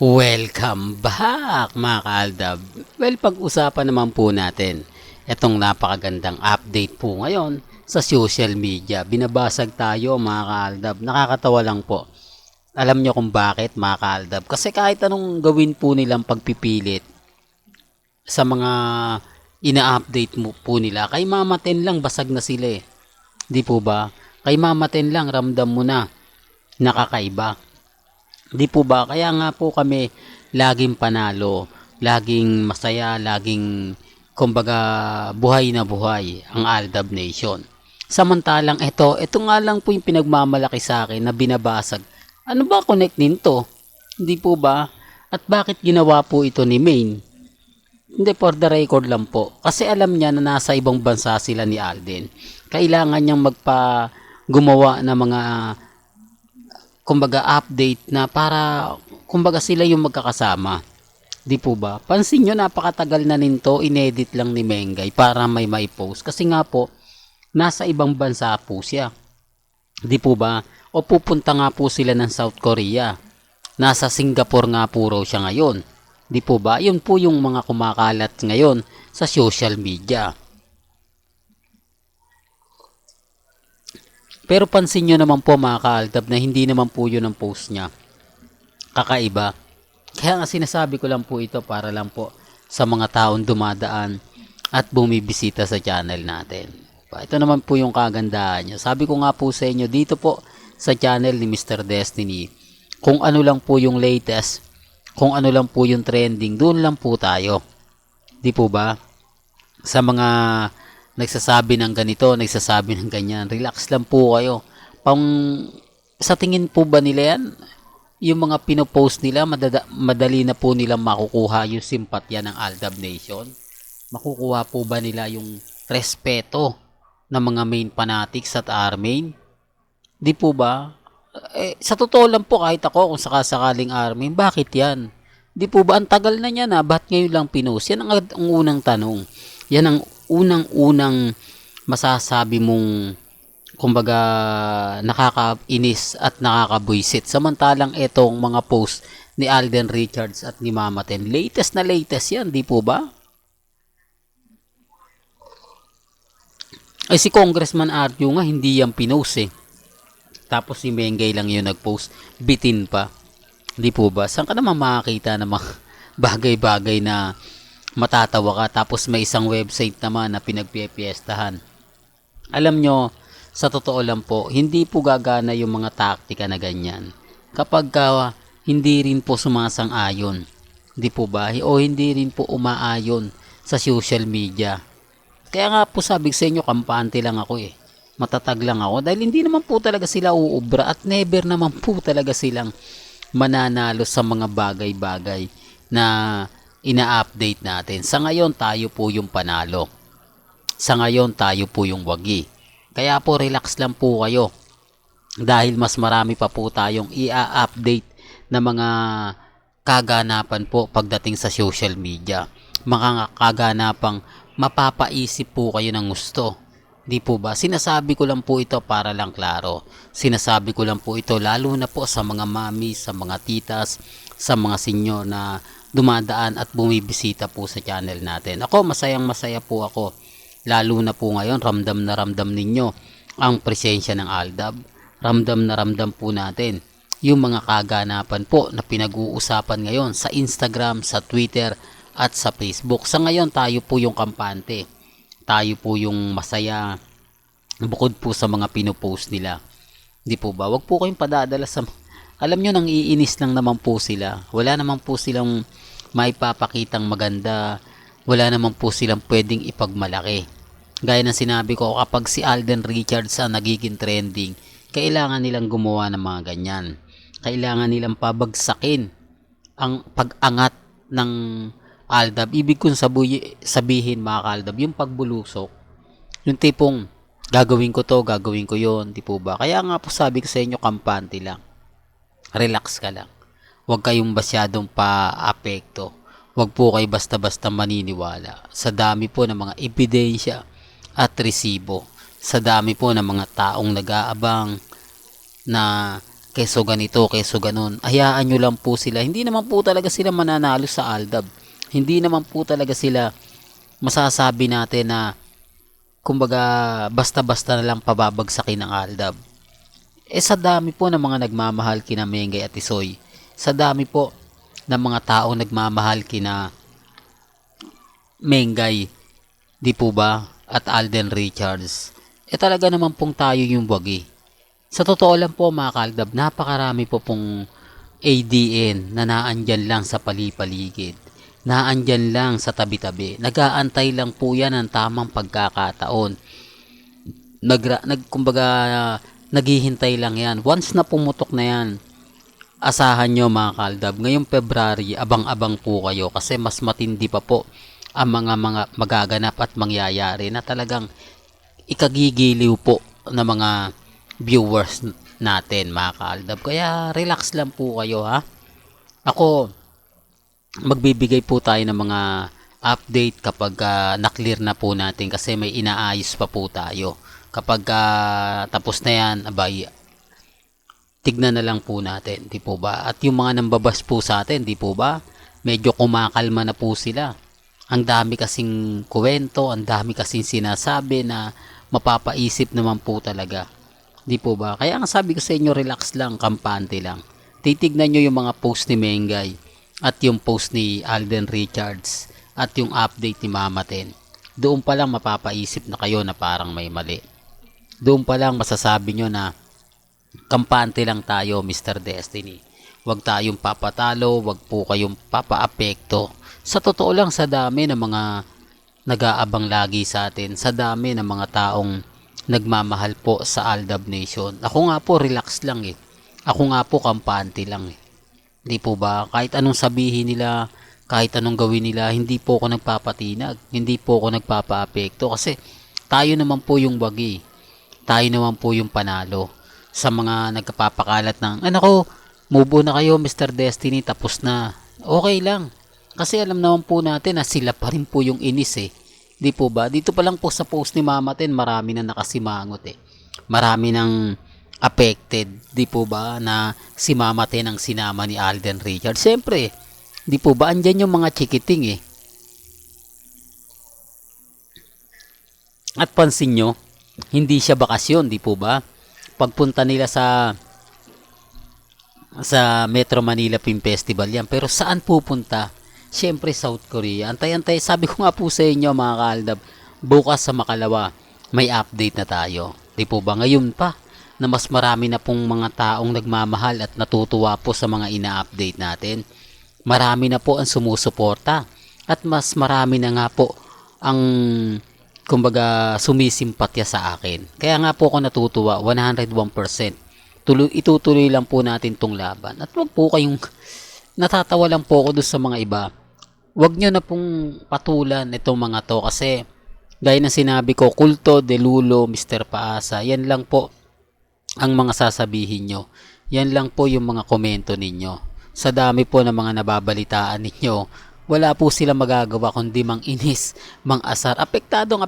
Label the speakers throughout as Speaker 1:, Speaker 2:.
Speaker 1: Welcome back mga kaaldab. Well, pag-usapan naman po natin itong napakagandang update po ngayon sa social media. Binabasag tayo mga kaaldab. Nakakatawa lang po. Alam nyo kung bakit mga kaaldab? Kasi kahit anong gawin po nilang pagpipilit sa mga ina-update mo po nila, kay Mama 10 lang basag na sila eh. Di po ba? Kay Mama 10 lang ramdam mo na nakakaiba. Di po ba? Kaya nga po kami laging panalo, laging masaya, laging kumbaga buhay na buhay ang Aldab Nation. Samantalang ito nga lang po yung pinagmamalaki sa akin na binabasag. Ano ba connect nito? Hindi po ba? At bakit ginawa po ito ni Maine? Hindi, for the record lang po. Kasi alam niya na nasa ibang bansa sila ni Alden. Kailangan niyang gumawa ng mga kumbaga update na para kumbaga sila yung magkakasama. Di po ba? Pansin nyo, napakatagal na nito, inedit lang ni Mengay para may post. Kasi nga po, nasa ibang bansa po siya. Di po ba? O pupunta nga po sila ng South Korea. Nasa Singapore nga po raw siya ngayon. Di po ba? Yun po yung mga kumakalat ngayon sa social media. Pero pansin nyo naman po mga kaaldab na hindi naman po yun ang post niya. Kakaiba. Kaya nga sinasabi ko lang po ito para lang po sa mga taong dumadaan at bumibisita sa channel natin. Ito naman po yung kagandahan niya. Sabi ko nga po sa inyo dito po sa channel ni Mr. Destiny, kung ano lang po yung latest, kung ano lang po yung trending, doon lang po tayo. Di po ba? Sa mga nagsasabi ng ganito, nagsasabi ng ganyan, relax lang po kayo. Sa tingin po ba nila yan, yung mga pinopost nila, madali na po nila makukuha yung simpatya ng Aldab Nation? Makukuha po ba nila yung respeto ng mga main fanatics at Armain? Di po ba? Sa totoo lang po, kahit ako kung sakasakaling Armain, bakit yan? Di po ba? Ang tagal na niya na, ba't ngayon lang pinost? Yan ang unang tanong. Yan ang unang masasabi mong kumbaga nakakainis at nakakabwisit. Samantalang itong mga post ni Alden Richards at ni Mama Ten, latest na latest yan, di po ba? Ay si Congressman Arjo nga hindi yan pinost eh. Tapos si Mengay lang yung nagpost, bitin pa. Di po ba? Saan ka naman makakita ng mga bagay-bagay na matatawa ka tapos may isang website naman na pinagpipiestahan? Alam nyo, sa totoo lang po, hindi po gagana yung mga taktika na ganyan kapag hindi rin po sumasang-ayon. Di po ba? O hindi rin po umaayon sa social media. Kaya nga po sabi sa inyo, kampante lang ako eh. Matatag lang ako dahil hindi naman po talaga sila uubra at never naman po talaga silang mananalo sa mga bagay-bagay na ina-update natin. Sa ngayon, tayo po yung panalo. Sa ngayon, tayo po yung wagi. Kaya po, relax lang po kayo. Dahil mas marami pa po tayong i-update na mga kaganapan po pagdating sa social media. Mga kaganapang mapapaisip po kayo ng gusto. Di po ba? Sinasabi ko lang po ito para lang klaro. Sinasabi ko lang po ito lalo na po sa mga mami, sa mga titas, sa mga senyor na dumadaan at bumibisita po sa channel natin. Ako, masayang masaya po ako. Lalo na po ngayon, ramdam na ramdam ninyo ang presensya ng Aldab. Ramdam na ramdam po natin yung mga kaganapan po na pinag-uusapan ngayon sa Instagram, sa Twitter at sa Facebook. Sa ngayon, tayo po yung kampante. Tayo po yung masaya bukod po sa mga pinopost nila. Di po ba? Wag po kayong padadala sa... Alam nyo, nang iinis lang naman po sila. Wala naman po silang maipapakitang maganda. Wala naman po silang pwedeng ipagmalaki. Gaya ng sinabi ko, kapag si Alden Richards ang nagiging trending, kailangan nilang gumawa ng mga ganyan. Kailangan nilang pabagsakin ang pag-angat ng Aldab. Ibig kong sabihin mga Aldab, yung pagbulusok, yung tipong gagawin ko to, gagawin ko yon, di po ba? Kaya nga po sabi ko sa inyo, kampante lang. Relax ka lang. Huwag kayong masyadong pa-apekto. Huwag po kayo basta-basta maniniwala sa dami po ng mga ebidensya at resibo. Sa dami po ng mga taong nag-aabang na keso ganito, keso ganon. Hayaan nyo lang po sila. Hindi naman po talaga sila mananalo sa Aldab. Hindi naman po talaga sila masasabi natin na kumbaga basta-basta na lang pababagsakin ng Aldab. Sa dami po ng mga nagmamahal kina Mengay at Tisoy, sa dami po ng mga taong nagmamahal kina Mengay, di po ba, at Alden Richards, talaga naman pong tayo yung wagi. Sa totoo lang po mga Kaaldab, napakarami po pong ADN na naandyan lang sa palipaligid, naandyan lang sa tabi-tabi, nag-aantay lang po yan ng tamang pagkakataon. Kumbaga, naghihintay lang yan. Once na pumutok na yan, asahan nyo mga Kaaldab, ngayong February, abang-abang po kayo kasi mas matindi pa po ang mga magaganap at mangyayari na talagang ikagigiliw po ng mga viewers natin mga Kaaldab. Kaya relax lang po kayo ha. Ako, magbibigay po tayo ng mga update kapag na-clear na po natin kasi may inaayos pa po tayo. Kapag tapos na yan, abay, tignan na lang po natin, di po ba? At yung mga nambabas po sa atin, di po ba? Medyo kumakalma na po sila. Ang dami kasing kwento, ang dami kasing sinasabi na mapapaisip naman po talaga. Di po ba? Kaya ang sabi ko sa inyo, relax lang, kampante lang. Titignan nyo yung mga post ni Mengay at yung post ni Alden Richards at yung update ni Mama Ten. Doon pa lang mapapaisip na kayo na parang may mali. Doon pa lang masasabi nyo na kampante lang tayo, Mr. Destiny. Huwag tayong papatalo, huwag po kayong papaapekto. Sa totoo lang, sa dami ng mga nag-aabang lagi sa atin, sa dami ng mga taong nagmamahal po sa Aldab Nation. Ako nga po, relax lang eh. Ako nga po, kampante lang eh. Hindi po ba? Kahit anong sabihin nila, kahit anong gawin nila, hindi po ako nagpapatinag. Hindi po ako nagpapaapekto kasi tayo naman po yung wagi. Tayo naman po yung panalo. Sa mga nagpapakalat ng, ko, move on na kayo Mr. Destiny, tapos na. Okay lang. Kasi alam naman po natin na sila pa rin po yung inis eh. Di po ba? Dito pa lang po sa post ni Mama Ten, marami na nakasimangot eh. Marami nang affected, di po ba, na si Mama Ten ang sinama ni Alden Richards. Siyempre, di po ba, andyan yung mga chikiting eh. At pansin nyo, hindi siya bakasyon, di po ba? Pagpunta nila sa Metro Manila Film Festival yan. Pero saan pupunta? Siyempre South Korea. Antay-antay, sabi ko nga po sa inyo mga Kaaldab, bukas sa Makalawa, may update na tayo. Di po ba? Ngayon pa, na mas marami na pong mga taong nagmamahal at natutuwa po sa mga ina-update natin. Marami na po ang sumusuporta. At mas marami na nga po ang kumbaga sumisimpatya sa akin. Kaya nga po ako natutuwa, 101%. Itutuloy lang po natin tong laban. At wag po kayong natatawa lang po ako doon sa mga iba. Wag nyo na pong patulan itong mga to kasi gaya ng sinabi ko, kulto, delulo, Mr. Paasa, yan lang po ang mga sasabihin nyo. Yan lang po yung mga komento ninyo. Sa dami po ng mga nababalitaan ninyo, wala po sila magagawa kundi mang inis, mang asar. Apektado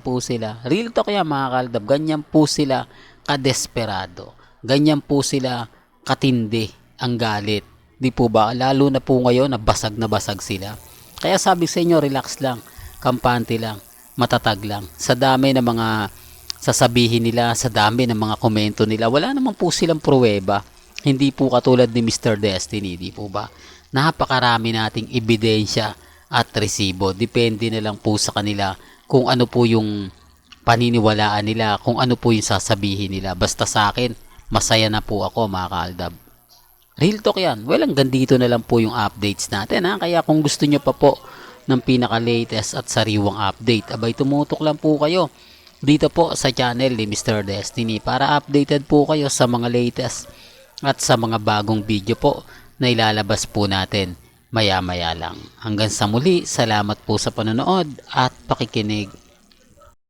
Speaker 1: po sila. Real talk yan mga Kaaldab. Ganyan po sila kadesperado. Ganyan po sila katindi ang galit. Di po ba? Lalo na po ngayon na basag sila. Kaya sabi sa inyo, relax lang, kampante lang, matatag lang. Sa dami ng mga sasabihin nila, sa dami ng mga komento nila, wala naman po silang pruweba. Hindi po katulad ni Mr. Destiny, di po ba? Napakarami nating ebidensya at resibo. Depende na lang po sa kanila kung ano po yung paniniwalaan nila, kung ano po yung sasabihin nila. Basta sa akin, masaya na po ako mga Kaaldab. Real talk yan. Well, hanggang dito na lang po yung updates natin ha. Kaya kung gusto nyo pa po ng pinaka-latest at sariwang update, abay tumutok lang po kayo dito po sa channel ni Mr. Destiny para updated po kayo sa mga latest at sa mga bagong video po na ilalabas po natin maya-maya lang. Hanggang sa muli, salamat po sa panonood at pakikinig.